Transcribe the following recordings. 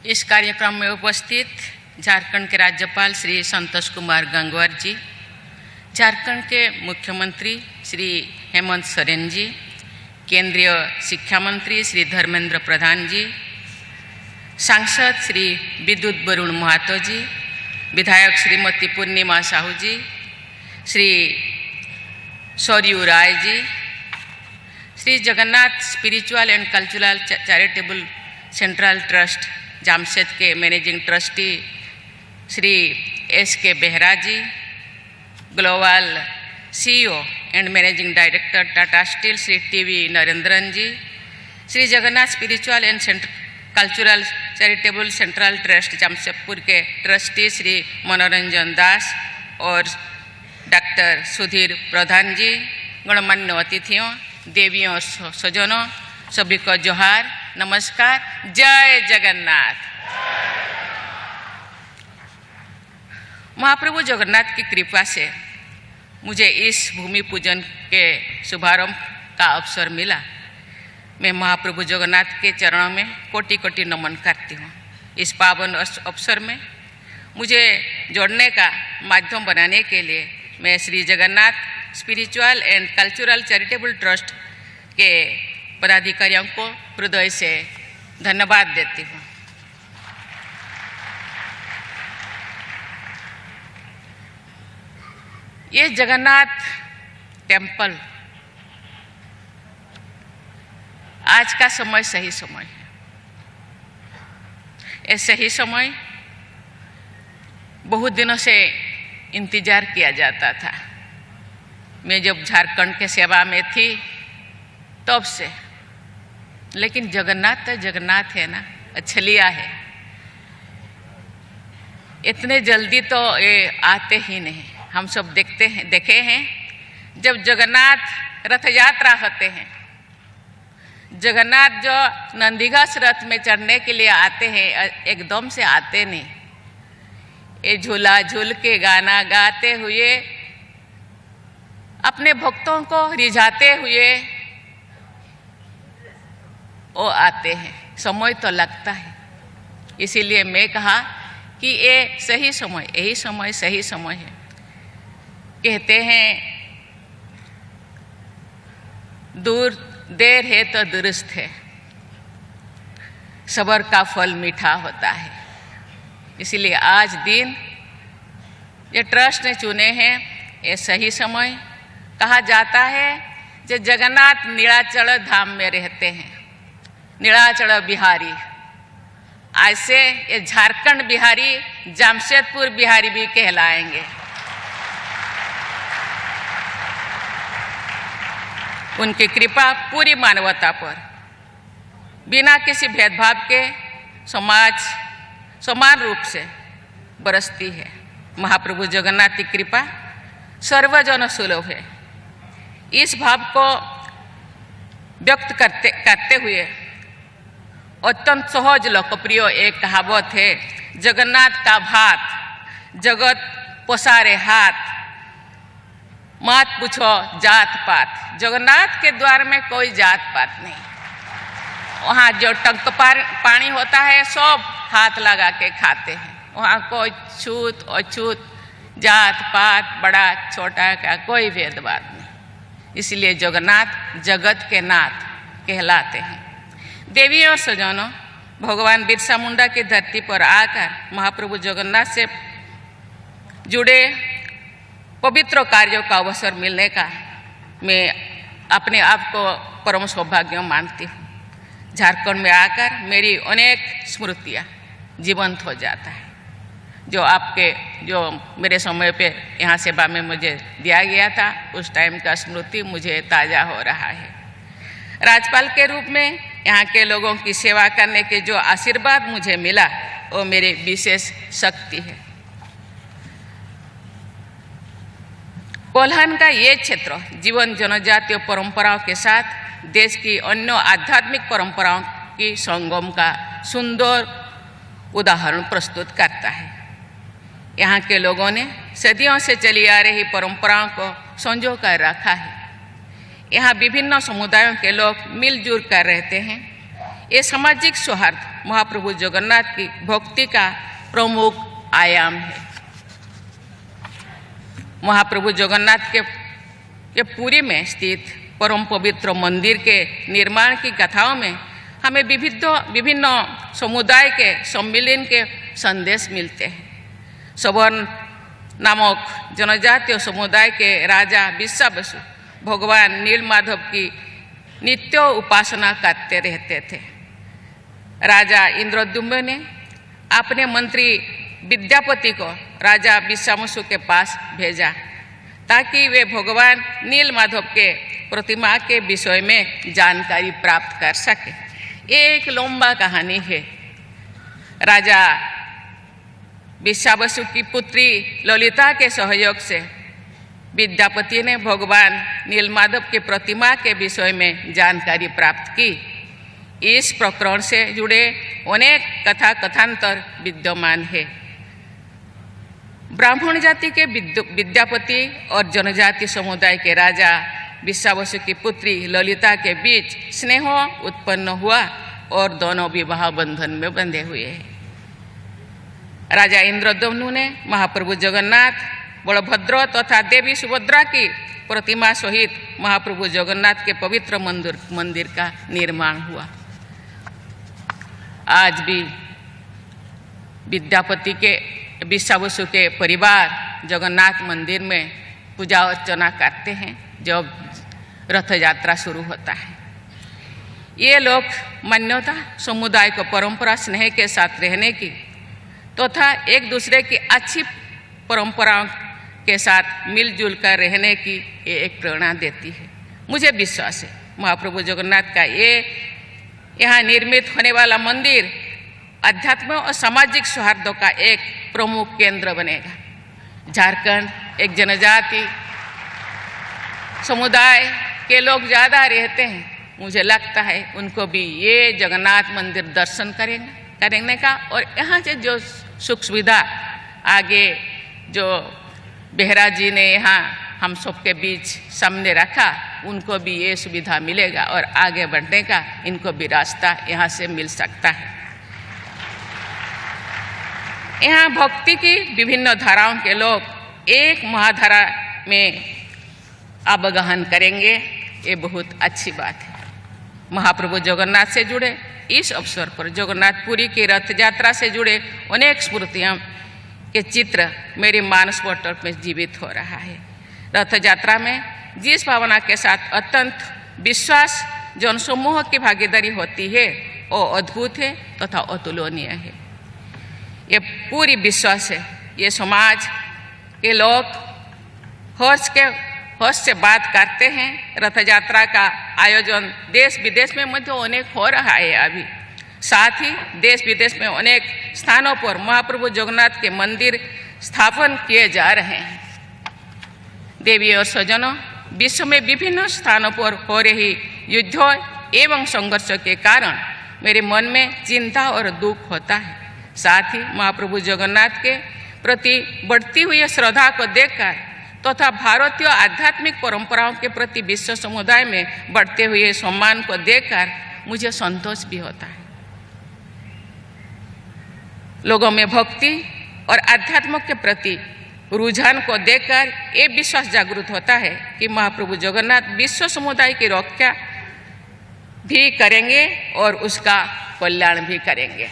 इस कार्यक्रम में उपस्थित झारखंड के राज्यपाल श्री संतोष कुमार गंगवार जी, झारखंड के मुख्यमंत्री श्री हेमंत सोरेन जी, केंद्रीय शिक्षा मंत्री श्री धर्मेंद्र प्रधान जी, सांसद श्री विद्युत वरुण महातो जी, विधायक Shrimati Purnima Sahu ji, Shri Saryu Rai ji, Shri Jagannath spiritual and cultural charitable central trust Jamshed के managing trustee Shri S K. Behera ji, global CEO and managing director Tata Steel Shri T V. Narendran ji, Shri Jagannath spiritual and cultural charitable central trust Jamshedpur के ट्रस्टी श्री मनोरंजन दास और डॉक्टर सुधीर प्रधान जी, गणमान्य अतिथियों, देवियों, सज्जनों, सभी को जोहार, नमस्कार, जय जगन्नाथ। महाप्रभु जगन्नाथ की कृपा से मुझे इस भूमि पूजन के शुभारंभ का अवसर मिला। मैं महाप्रभु जगन्नाथ के चरणों में कोटि कोटि नमन करती हूँ। इस पावन अवसर में मुझे जोड़ने का माध्यम बनाने के लिए मैं Shri Jagannath spiritual and cultural charitable trust के पदाधिकारियों को हृदय से धन्यवाद देती हूँ। ये जगन्नाथ टेम्पल आज का समय सही समय है। ये सही समय बहुत दिनों से इंतजार किया जाता था। मैं जब झारखंड के सेवा में थी तब से, लेकिन जगन्नाथ तो जगन्नाथ है ना, अछलिया है, इतने जल्दी तो ये आते ही नहीं। हम सब देखे हैं जब जगन्नाथ रथ यात्रा होते हैं, जगन्नाथ जो नंदीघोष रथ में चढ़ने के लिए आते हैं, एकदम से आते नहीं। ये झूला झूल के गाना गाते हुए, अपने भक्तों को रिझाते हुए वो आते हैं। समय तो लगता है, इसीलिए मैं कहा कि ये सही समय, यही समय सही समय है। कहते हैं देर है तो दुरुस्त है, सब्र का फल मीठा होता है। इसीलिए आज दिन ये ट्रस्ट ने चुने हैं, ये सही समय। कहा जाता है जो जगन्नाथ नीलाचल धाम में रहते हैं, नीलाचल बिहारी, ऐसे ये झारखंड बिहारी, जमशेदपुर बिहारी भी कहलाएंगे। उनकी कृपा पूरी मानवता पर बिना किसी भेदभाव के समाज समान रूप से बरसती है। महाप्रभु जगन्नाथ की कृपा सर्वजन सुलभ है। इस भाव को व्यक्त करते हुए अत्यंत सहज लोकप्रिय एक कहावत है, जगन्नाथ का भात जगत पसारे हाथ, मत पूछो जात पात। जगन्नाथ के द्वार में कोई जात पात नहीं। वहाँ जो टंक पानी होता है सब हाथ लगा के खाते हैं। वहाँ कोई छूत अछूत, जात पात, बड़ा छोटा का कोई भेदभाव नहीं। इसलिए जगन्नाथ जगत के नाथ कहलाते हैं। देवियों और सज्जनों, भगवान बिरसा मुंडा की धरती पर आकर महाप्रभु जगन्नाथ से जुड़े पवित्र कार्यों का अवसर मिलने का मैं अपने आप को परम सौभाग्य मानती हूँ। झारखंड में आकर मेरी अनेक स्मृतियाँ जीवंत हो जाता है। जो मेरे समय पे यहाँ सेवा में मुझे दिया गया था, उस टाइम का स्मृति मुझे ताज़ा हो रहा है। राज्यपाल के रूप में यहाँ के लोगों की सेवा करने के जो आशीर्वाद मुझे मिला, वो मेरी विशेष शक्ति है। कोल्हान का ये क्षेत्र जीवन जनजातीय परंपराओं के साथ देश की अन्य आध्यात्मिक परंपराओं की संगम का सुंदर उदाहरण प्रस्तुत करता है। यहाँ के लोगों ने सदियों से चली आ रही परंपराओं को संजो कर रखा है। यहाँ विभिन्न समुदायों के लोग मिलजुल कर रहते हैं। ये सामाजिक सौहार्द महाप्रभु जगन्नाथ की भक्ति का प्रमुख आयाम है। महाप्रभु जगन्नाथ के पुरी में स्थित परम पवित्र मंदिर के निर्माण की कथाओं में हमें विभिन्न समुदाय के सम्मिलन के संदेश मिलते हैं। सवर्ण नामक जनजातीय समुदाय के राजा विश्वावसु भगवान नीलमाधव की नित्य उपासना करते रहते थे। राजा इंद्रद्युम्न ने अपने मंत्री विद्यापति को राजा विश्वावसु के पास भेजा ताकि वे भगवान नीलमाधव के प्रतिमा के विषय में जानकारी प्राप्त कर सके। एक लंबा कहानी है। राजा विश्वावसु की पुत्री ललिता के सहयोग से विद्यापति ने भगवान नीलमाधव की प्रतिमा के विषय में जानकारी प्राप्त की। इस प्रकरण से जुड़े अनेक कथा कथांतर विद्यमान है। ब्राह्मण जाति के विद्यापति और जनजाति समुदाय के राजा विश्वावसु की पुत्री ललिता के बीच स्नेह उत्पन्न हुआ और दोनों विवाह बंधन में बंधे हुए हैं। राजा इंद्रद्युम्न ने महाप्रभु जगन्नाथ, बलभद्र तथा देवी सुभद्रा की प्रतिमा सहित महाप्रभु जगन्नाथ के पवित्र मंदिर का निर्माण हुआ। आज भी विद्यापति के विश्वावसु के परिवार जगन्नाथ मंदिर में पूजा अर्चना करते हैं जब रथ यात्रा शुरू होता है। ये लोग मान्यता समुदाय को परंपरा स्नेह के साथ रहने की तथा एक दूसरे की अच्छी परंपराओं के साथ मिलजुल कर रहने की एक प्रेरणा देती है। मुझे विश्वास है महाप्रभु जगन्नाथ का यहाँ निर्मित होने वाला मंदिर अध्यात्म और सामाजिक सौहार्द का एक प्रमुख केंद्र बनेगा। झारखंड एक जनजाति समुदाय के लोग ज़्यादा रहते हैं। मुझे लगता है उनको भी ये जगन्नाथ मंदिर दर्शन करने का और यहाँ से जो सुख सुविधा आगे जो बेहरा जी ने यहाँ हम सबके बीच सामने रखा, उनको भी ये सुविधा मिलेगा और आगे बढ़ने का इनको भी रास्ता यहाँ से मिल सकता है। यहाँ भक्ति की विभिन्न धाराओं के लोग एक महाधारा में अवगाहन करेंगे, ये बहुत अच्छी बात है। महाप्रभु जगन्नाथ से जुड़े इस अवसर पर जगन्नाथपुरी की रथ यात्रा से जुड़े अनेक स्मृतियाँ के चित्र मेरे मानस पटल में जीवित हो रहा है। रथ यात्रा में जिस भावना के साथ अत्यंत विश्वास जनसमूह की भागीदारी होती है वो अद्भुत है तथा अतुलनीय है। ये पूरी विश्वास है ये समाज के लोग हर्ष से बात करते हैं। रथ यात्रा का आयोजन देश विदेश में मध्य अनेक हो रहा है अभी। साथ ही देश विदेश में अनेक स्थानों पर महाप्रभु जगन्नाथ के मंदिर स्थापन किए जा रहे हैं। देवी और स्वजनों, विश्व में विभिन्न स्थानों पर हो रही युद्धों एवं संघर्ष के कारण मेरे मन में चिंता और दुख होता है। साथ ही महाप्रभु जगन्नाथ के प्रति बढ़ती हुई श्रद्धा को देखकर तथा भारतीय आध्यात्मिक परंपराओं के प्रति विश्व समुदाय में बढ़ते हुए सम्मान को देखकर मुझे संतोष भी होता है। लोगों में भक्ति और आध्यात्म के प्रति रुझान को देखकर ये विश्वास जागृत होता है कि महाप्रभु जगन्नाथ विश्व समुदाय की रक्षा भी करेंगे और उसका कल्याण भी करेंगे।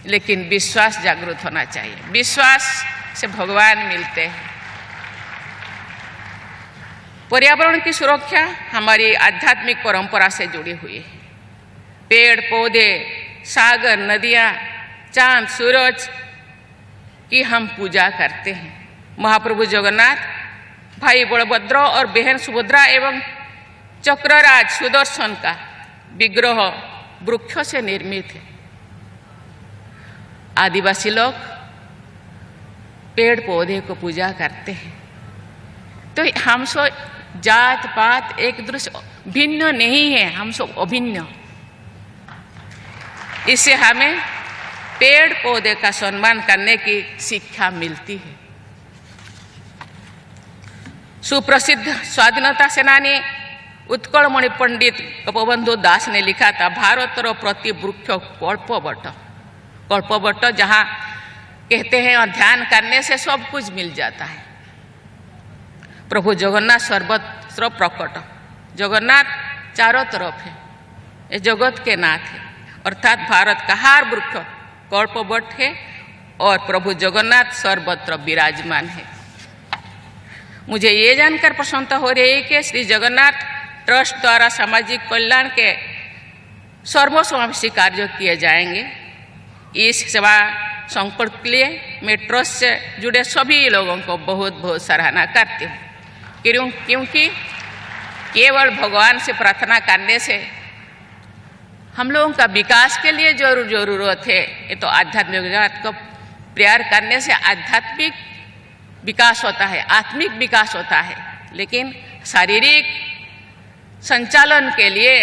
लेकिन विश्वास जागृत होना चाहिए। विश्वास से भगवान मिलते हैं। पर्यावरण की सुरक्षा हमारी आध्यात्मिक परंपरा से जुड़ी हुई है। पेड़ पौधे, सागर, नदियाँ, चांद, सूरज की हम पूजा करते हैं। महाप्रभु जगन्नाथ, भाई बलभद्र और बहन सुभद्रा एवं चक्रराज सुदर्शन का विग्रह वृक्षों से निर्मित है। आदिवासी लोग पेड़ पौधे को पूजा करते हैं। तो हम सब जात पात एक दूसरे भिन्न नहीं है, हम सब अभिन्न। इससे हमें पेड़ पौधे का सम्मान करने की शिक्षा मिलती है। सुप्रसिद्ध स्वाधीनता सेनानी उत्कलमणि पंडित गोपबंधु दास ने लिखा था, भारत प्रति वृक्ष कल्प बट कल्पवट, जहाँ कहते हैं ध्यान करने से सब कुछ मिल जाता है। प्रभु जगन्नाथ सर्वत्र प्रकट, जगन्नाथ चारों तरफ है, ये जगत के नाथ है, अर्थात भारत का हर वृक्ष कल्पवट है और प्रभु जगन्नाथ सर्वत्र विराजमान है। मुझे ये जानकर प्रसन्नता हो रही है कि श्री जगन्नाथ ट्रस्ट द्वारा सामाजिक कल्याण के सर्वसमावेशी कार्य किए जाएंगे। इस सेवा संकल्प के लिए मैं ट्रस्ट से जुड़े सभी लोगों को बहुत बहुत सराहना करती हूँ, क्योंकि केवल भगवान से प्रार्थना करने से हम लोगों का विकास के लिए जरूरत है। ये तो आध्यात्मिक विकास को प्यार करने से आध्यात्मिक विकास होता है, आत्मिक विकास होता है, लेकिन शारीरिक संचालन के लिए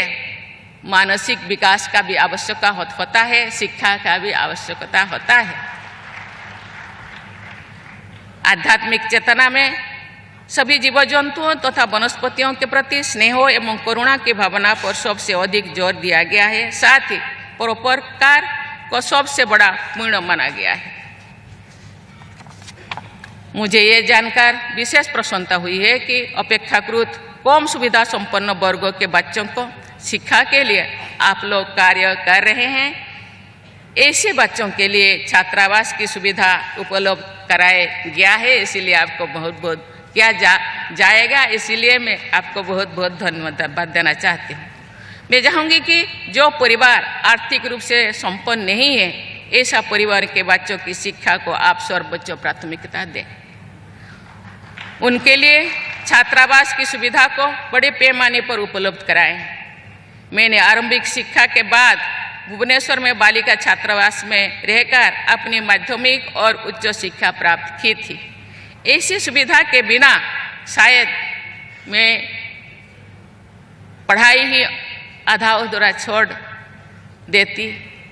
मानसिक विकास का भी आवश्यकता होता है, शिक्षा का भी आवश्यकता होता है। आध्यात्मिक चेतना में सभी जीव जंतुओं तथा वनस्पतियों के प्रति स्नेह एवं करुणा की भावना पर सबसे अधिक जोर दिया गया है। साथ ही परोपकार को सबसे बड़ा पुण्य माना गया है। मुझे ये जानकर विशेष प्रसन्नता हुई है कि अपेक्षाकृत कम सुविधा संपन्न वर्गों के बच्चों को शिक्षा के लिए आप लोग कार्य कर रहे हैं। ऐसे बच्चों के लिए छात्रावास की सुविधा उपलब्ध कराया गया है, इसीलिए आपको बहुत बहुत किया जाएगा, इसीलिए मैं आपको बहुत बहुत धन्यवाद देना चाहती हूँ। मैं चाहूँगी कि जो परिवार आर्थिक रूप से संपन्न नहीं है, ऐसा परिवार के बच्चों की शिक्षा को आप सर्वोच्च प्राथमिकता दें। उनके लिए छात्रावास की सुविधा को बड़े पैमाने पर उपलब्ध कराएं। मैंने आरंभिक शिक्षा के बाद भुवनेश्वर में बालिका छात्रावास में रहकर अपनी माध्यमिक और उच्च शिक्षा प्राप्त की थी। ऐसी सुविधा के बिना शायद मैं पढ़ाई ही आधा अधूरा छोड़ देती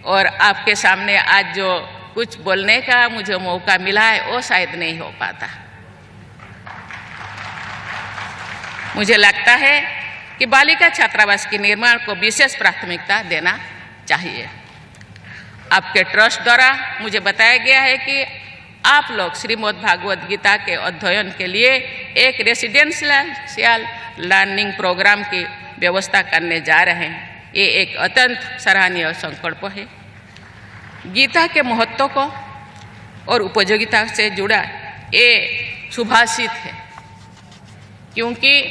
और आपके सामने आज जो कुछ बोलने का मुझे मौका मिला है वो शायद नहीं हो पाता। मुझे लगता है कि बालिका छात्रावास के निर्माण को विशेष प्राथमिकता देना चाहिए। आपके ट्रस्ट द्वारा मुझे बताया गया है कि आप लोग श्रीमद् भागवत गीता के अध्ययन के लिए एक रेसिडेंशियल लर्निंग प्रोग्राम की व्यवस्था करने जा रहे हैं। ये एक अत्यंत सराहनीय संकल्प है। गीता के महत्व को और उपयोगिता से जुड़ा ये सुभाषित है, क्योंकि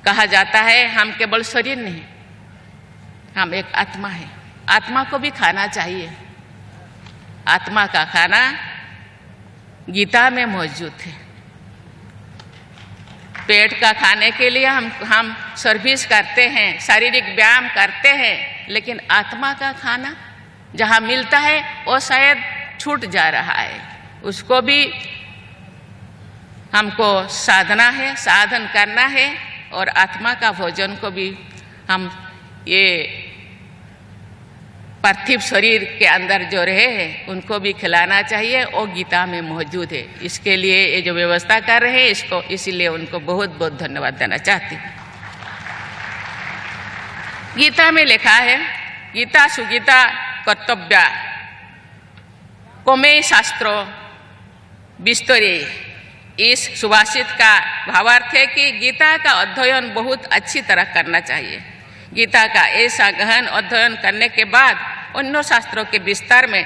कहा जाता है हम केवल शरीर नहीं, हम एक आत्मा है। आत्मा को भी खाना चाहिए। आत्मा का खाना गीता में मौजूद है। पेट का खाने के लिए हम सर्विस करते हैं, शारीरिक व्यायाम करते हैं, लेकिन आत्मा का खाना जहाँ मिलता है वो शायद छूट जा रहा है। उसको भी हमको साधना है, साधन करना है, और आत्मा का भोजन को भी हम ये पार्थिव शरीर के अंदर जो रहे हैं उनको भी खिलाना चाहिए। वो गीता में मौजूद है। इसके लिए ये जो व्यवस्था कर रहे हैं इसीलिए उनको बहुत बहुत धन्यवाद देना चाहती हूँ। गीता में लिखा है, गीता सुगीता कर्तव्या कोमे शास्त्रो विस्तरे। इस सुभाषित का भावार्थ है कि गीता का अध्ययन बहुत अच्छी तरह करना चाहिए। गीता का ऐसा गहन अध्ययन करने के बाद अन्य शास्त्रों के विस्तार में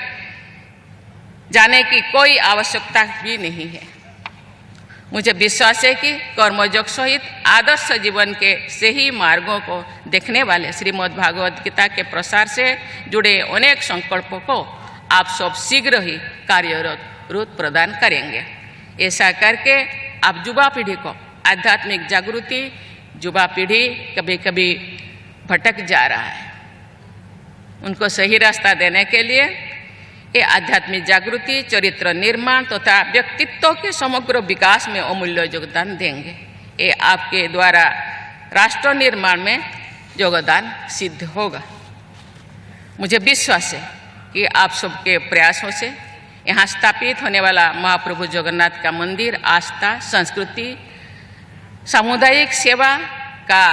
जाने की कोई आवश्यकता भी नहीं है। मुझे विश्वास है कि कर्मयोग सहित आदर्श जीवन के सही मार्गों को देखने वाले श्रीमद् भागवत गीता के प्रसार से जुड़े अनेक संकल्पों को आप सब शीघ्र ही कार्यरत रूप प्रदान करेंगे। ऐसा करके आप युवा पीढ़ी को आध्यात्मिक जागृति, युवा पीढ़ी कभी कभी भटक जा रहा है, उनको सही रास्ता देने के लिए ये आध्यात्मिक जागृति, चरित्र निर्माण तथा व्यक्तित्व के समग्र विकास में अमूल्य योगदान देंगे। ये आपके द्वारा राष्ट्र निर्माण में योगदान सिद्ध होगा। मुझे विश्वास है कि आप सबके प्रयासों से यहाँ स्थापित होने वाला महाप्रभु जगन्नाथ का मंदिर आस्था, संस्कृति, सामुदायिक सेवा का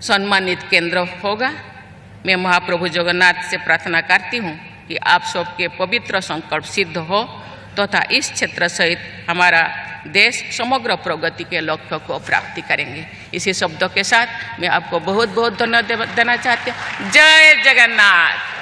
सम्मानित केंद्र होगा। मैं महाप्रभु जगन्नाथ से प्रार्थना करती हूँ कि आप सबके पवित्र संकल्प सिद्ध हो तथा इस क्षेत्र सहित हमारा देश समग्र प्रगति के लक्ष्य को प्राप्ति करेंगे। इसी शब्दों के साथ मैं आपको बहुत बहुत धन्यवाद देना चाहती हूँ। जय जगन्नाथ।